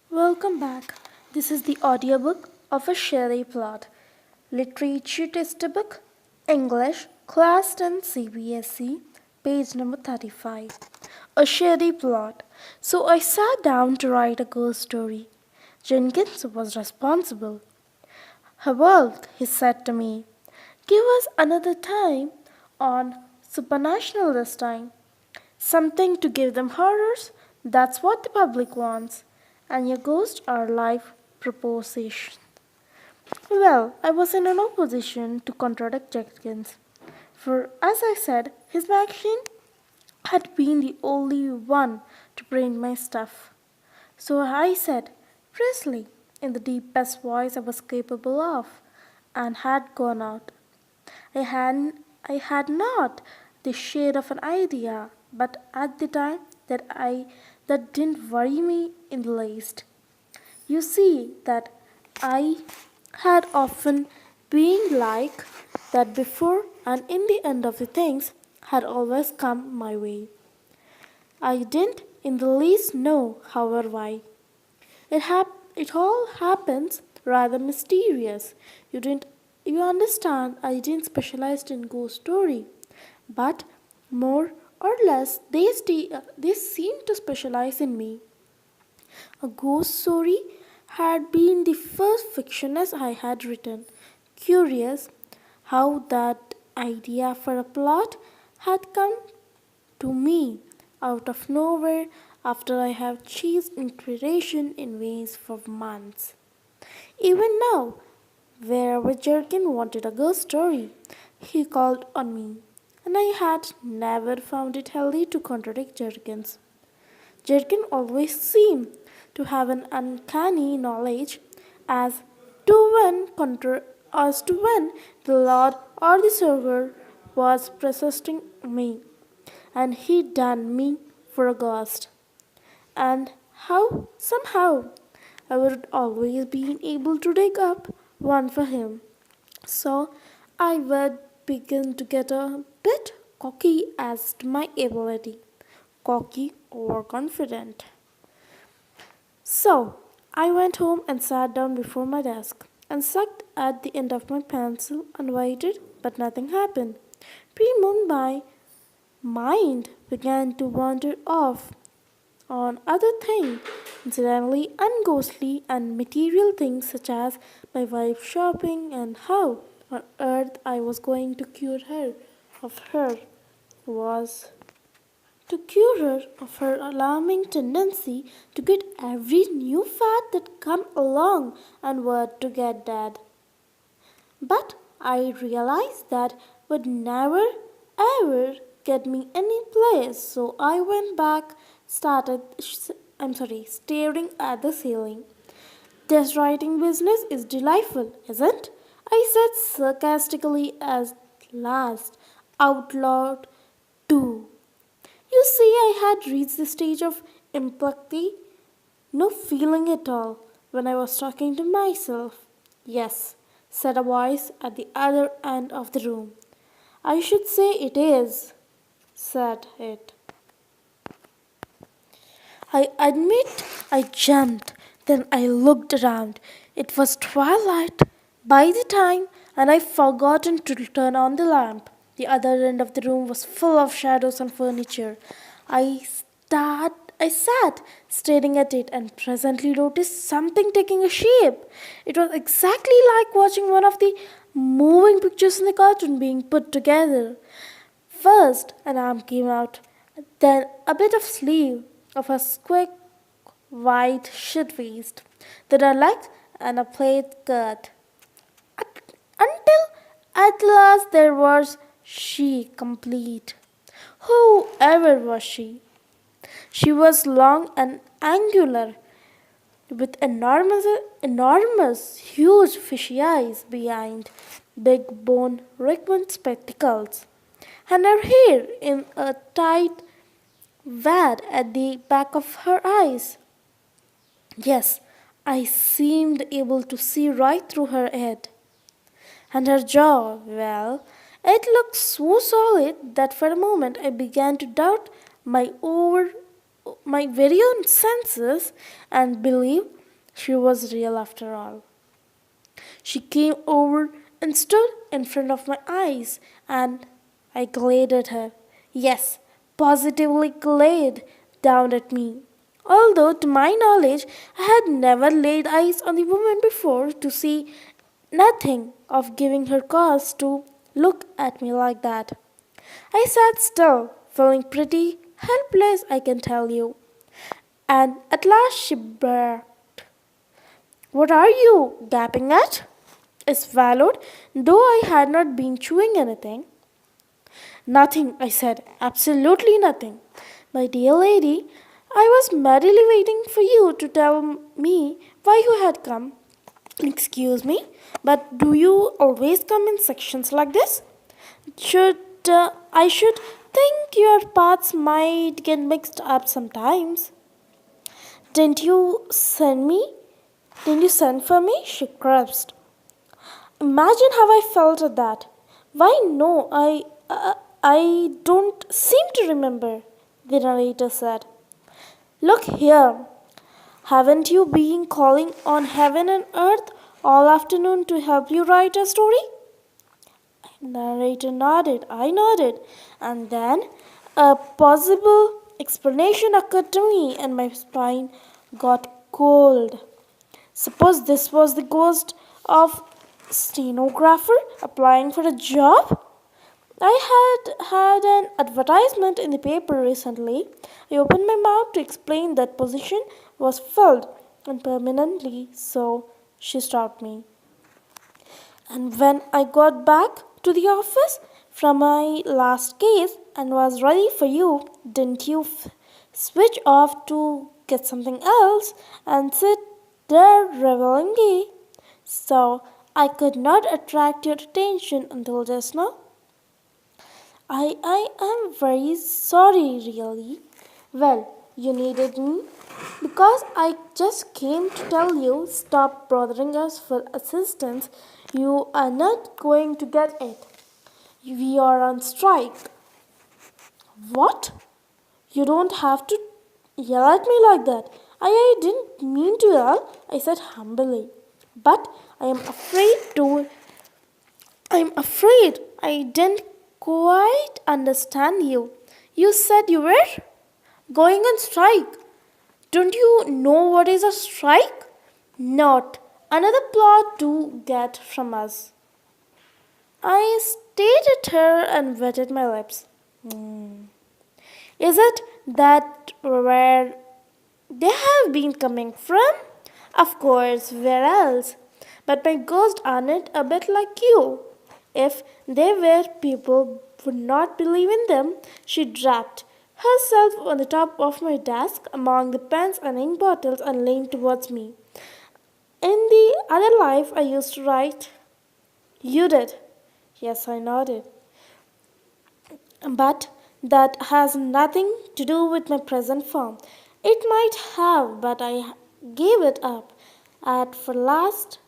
Welcome back. This is the audiobook of a shady plot. Literature textbook, English, Class 10 CBSE, page number 35. A shady plot. So I sat down to write a ghost story. Jenkins was responsible. Harold, he said to me, give us another time on Supernational this time. Something to give them horrors. That's what the public wants. And your ghosts are live proposition. Well, I was in no position to contradict Jenkins, for as I said, his magazine had been the only one to print my stuff. So I said, Presley, in the deepest voice I was capable of, and had gone out. I had not the shade of an idea, but at the time that didn't worry me in the least. You see that I had often been like that before, and in the end of the things had always come my way. I didn't in the least know how or why. It all happens rather mysterious. You understand I didn't specialize in ghost story, but more or less they seem to specialize in me. A ghost story had been the first fictionist I had written. Curious how that idea for a plot had come to me out of nowhere after I have chased inspiration in vain for months. Even now, wherever Jerkin wanted a ghost story, he called on me, and I had never found it healthy to contradict Jerkins. Jerkin always seemed to have an uncanny knowledge as as to when the Lord or the server was persisting me, and he done me for a ghost. And how somehow I would always be able to dig up one for him. So I would begin to get a bit cocky as to my ability. Cocky or confident. So I went home and sat down before my desk and sucked at the end of my pencil and waited, but nothing happened. Pre-moon my mind began to wander off on other things, incidentally unghostly and material things such as my wife's shopping and how on earth I was going to cure her of her was to cure her of her alarming tendency to get every new fad that come along and were to get dead. But I realized that would never ever get me any place, so I went back, staring at the ceiling. This writing business is delightful, isn't? I said sarcastically at last, out loud too. You see, I had reached the stage of empathy, no feeling at all, when I was talking to myself. Yes, said a voice at the other end of the room. I should say it is, said it. I admit I jumped. Then I looked around. It was twilight by the time, and I forgotten to turn on the lamp. The other end of the room was full of shadows and furniture. I I sat staring at it and presently noticed something taking a shape. It was exactly like watching one of the moving pictures in the cartoon being put together. First, an arm came out, then a bit of sleeve of a square white shirt waist, then a leg and a plaid skirt. Until at last there was she complete. Whoever was she? She was long and angular, with huge fishy eyes behind big bone rimmed spectacles, and her hair in a tight wad at the back of her eyes. Yes, I seemed able to see right through her head. And her jaw, well, it looked so solid that for a moment I began to doubt my my very own senses and believe she was real after all. She came over and stood in front of my eyes, and I glared at her. Yes, positively glared down at me. Although, to my knowledge, I had never laid eyes on the woman before to see nothing of giving her cause to look at me like that. I sat still, feeling pretty helpless, I can tell you. And at last she barked. "What are you gaping at?" I swallowed, though I had not been chewing anything. "Nothing," I said, "absolutely nothing. My dear lady, I was merely waiting for you to tell me why you had come. Excuse me, but do you always come in sections like this? I should think your paths might get mixed up sometimes." Didn't you send me? Didn't you send for me?" she gasped. Imagine how I felt at that. "Why, no, I don't seem to remember," the narrator said. "Look here, haven't you been calling on heaven and earth all afternoon to help you write a story?" Narrator nodded. I nodded. And then a possible explanation occurred to me, and my spine got cold. Suppose this was the ghost of stenographer applying for a job? I had an advertisement in the paper recently. I opened my mouth to explain that position was filled and permanently, so she stopped me. "And when I got back to the office from my last case and was ready for you, didn't you switch off to get something else and sit there reveling gay? So I could not attract your attention until just now." I am very sorry, really. "Well, you needed me because I just came to tell you stop bothering us for assistance. You are not going to get it. We are on strike." "What? You don't have to yell at me like that." I didn't mean to yell," I said humbly. "But I'm afraid I didn't quite understand you. You said you were going on strike. Don't you know what is a strike? Not another plot to get from us." I stared at her and wetted my lips. Is it that where they have been coming from? Of course, where else? But my ghosts aren't a bit like you. If they were, people would not believe in them." She dropped herself on the top of my desk among the pens and ink bottles and leaned towards me. "In the other life, I used to write." "You did?" Yes, I nodded. "But that has nothing to do with my present form." "It might have, but I gave it up at last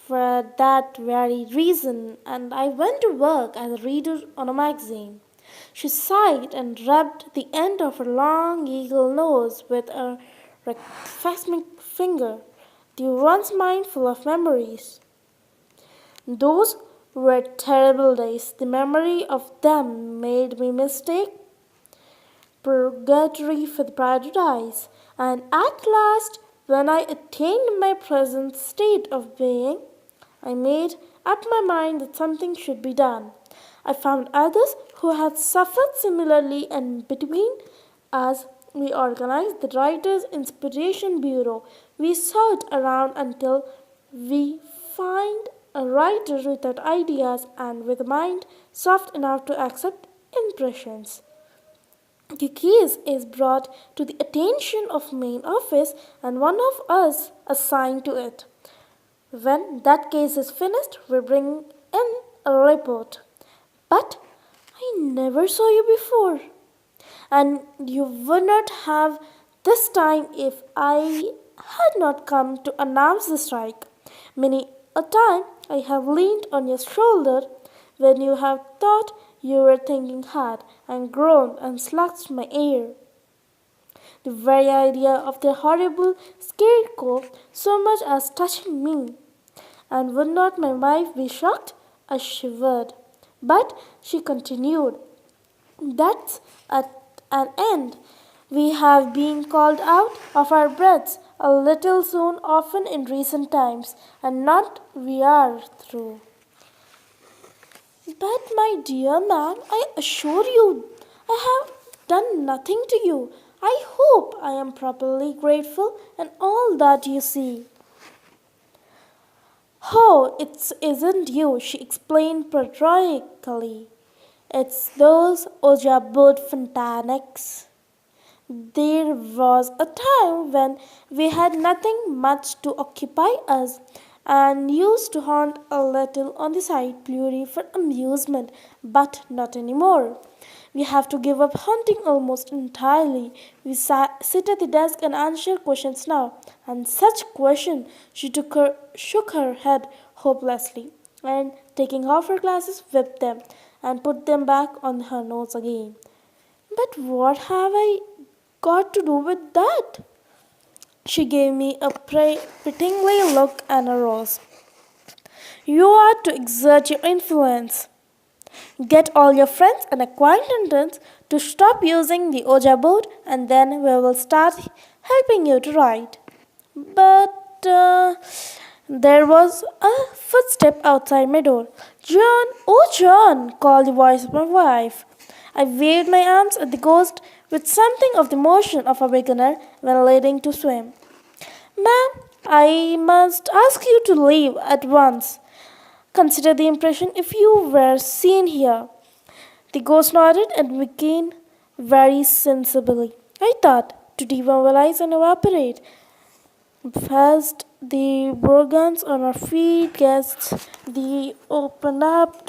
for that very reason, and I went to work as a reader on a magazine." She sighed and rubbed the end of her long eagle nose with a rhapsodic finger, the once mind full of memories. "Those were terrible days. The memory of them made me mistake purgatory for the paradise. And at last, when I attained my present state of being, I made up my mind that something should be done. I found others who had suffered similarly, and between us, we organized the Writers' Inspiration Bureau. We sought around until we find a writer without ideas and with a mind soft enough to accept impressions. The case is brought to the attention of main office and one of us assigned to it. When that case is finished, we bring in a report. But I never saw you before, and you would not have this time if I had not come to announce the strike. Many a time I have leaned on your shoulder when you have thought you were thinking hard, and groaned and slugged my ear. the very idea of the horrible scarecrow so much as touching me. And would not my wife be shocked? I shivered. But she continued, that's at an end. We have been called out of our breaths a little soon often in recent times, and not we are through. But my dear ma'am, I assure you, I have done nothing to you. I hope I am properly grateful and all that you see. Oh, it isn't you, she explained patriotically. It's those Ojabud Fontanics. There was a time when we had nothing much to occupy us and used to hunt a little on the side purely for amusement, but not anymore. We have to give up hunting almost entirely. We sit at the desk and answer questions now. And such questions, shook her head hopelessly, and taking off her glasses, whipped them and put them back on her nose again. But what have I got to do with that? She gave me a pityingly look and arose. You are to exert your influence. Get all your friends and acquaintances to stop using the Oja board, and then we will start helping you to write. But there was a footstep outside my door. John, oh John, called the voice of my wife. I waved my arms at the ghost with something of the motion of a beginner when learning to swim. Ma'am, I must ask you to leave at once. Consider the impression if you were seen here. The ghost nodded and began very sensibly. I thought, to demobilize and evaporate. First, the organs on our feet, guests, the opened up